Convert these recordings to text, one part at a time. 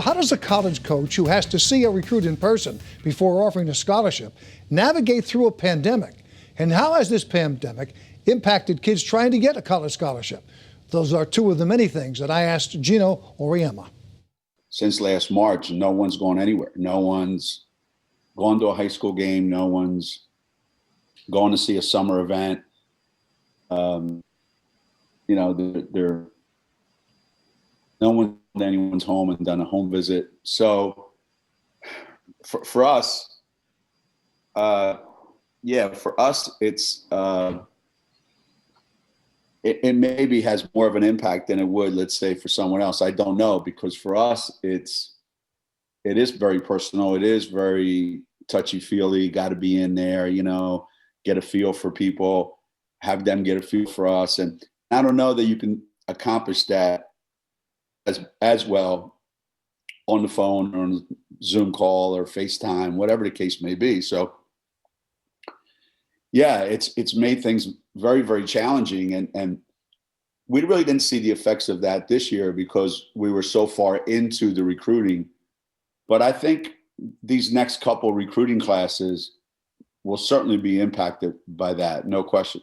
How does a college coach who has to see a recruit in person before offering a scholarship navigate through a pandemic? And how has this pandemic impacted kids trying to get a college scholarship? Those are two of the many things that I asked Geno Auriemma. Since last March, no one's gone anywhere. No one's gone to a high school game. No one's going to see a summer event. No one in anyone's home and done a home visit. So for us, it's it maybe has more of an impact than it would, let's say, for someone else. I don't know, because for us, it is very personal. It is very touchy-feely. Got to be in there, get a feel for people, have them get a feel for us. And I don't know that you can accomplish that as well on the phone or on a Zoom call or FaceTime, whatever the case may be. So yeah, it's made things very, very challenging. And we really didn't see the effects of that this year because we were so far into the recruiting. But I think these next couple recruiting classes will certainly be impacted by that, no question.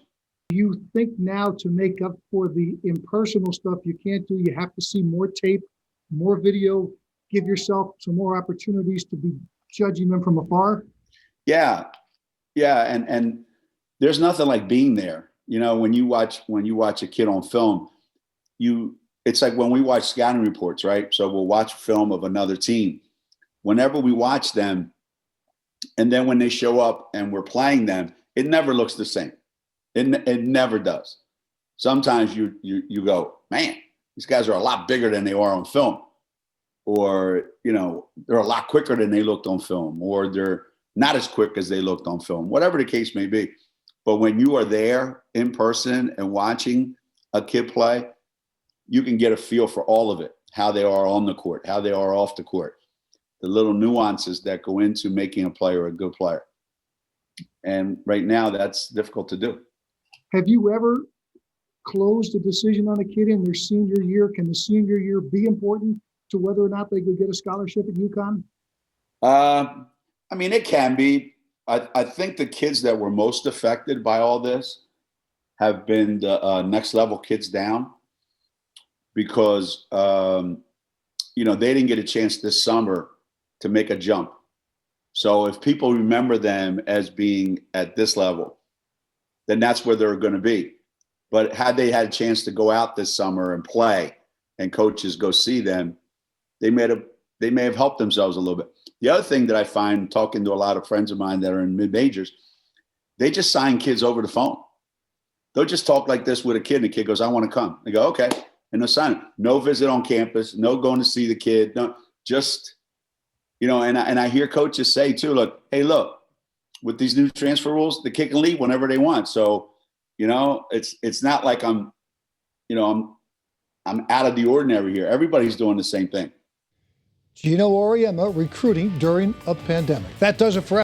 Do you think now, to make up for the impersonal stuff you can't do, you have to see more tape, more video, give yourself some more opportunities to be judging them from afar? Yeah. And there's nothing like being there. When you watch a kid on film, it's like when we watch scouting reports, right? So we'll watch film of another team. Whenever we watch them, and then when they show up and we're playing them, it never looks the same. It never does. Sometimes you go, man, these guys are a lot bigger than they are on film, or they're a lot quicker than they looked on film, or they're not as quick as they looked on film, whatever the case may be. But when you are there in person and watching a kid play, you can get a feel for all of it, how they are on the court, how they are off the court, the little nuances that go into making a player a good player. And right now, that's difficult to do. Have you ever closed a decision on a kid in their senior year? Can the senior year be important to whether or not they could get a scholarship at UConn? It can be. I think the kids that were most affected by all this have been the next level kids down, because they didn't get a chance this summer to make a jump. So if people remember them as being at this level, then that's where they're going to be. But had they had a chance to go out this summer and play, and coaches go see them, they may have helped themselves a little bit. The other thing that I find, talking to a lot of friends of mine that are in mid-majors, they just sign kids over the phone. They'll just talk like this with a kid, and the kid goes, I want to come. They go, okay. And they'll sign it. No visit on campus, no going to see the kid, no, just, and I hear coaches say too, look, with these new transfer rules, the kid can leave whenever they want. So, it's not like I'm out of the ordinary here. Everybody's doing the same thing. Geno Auriemma recruiting during a pandemic. That does it for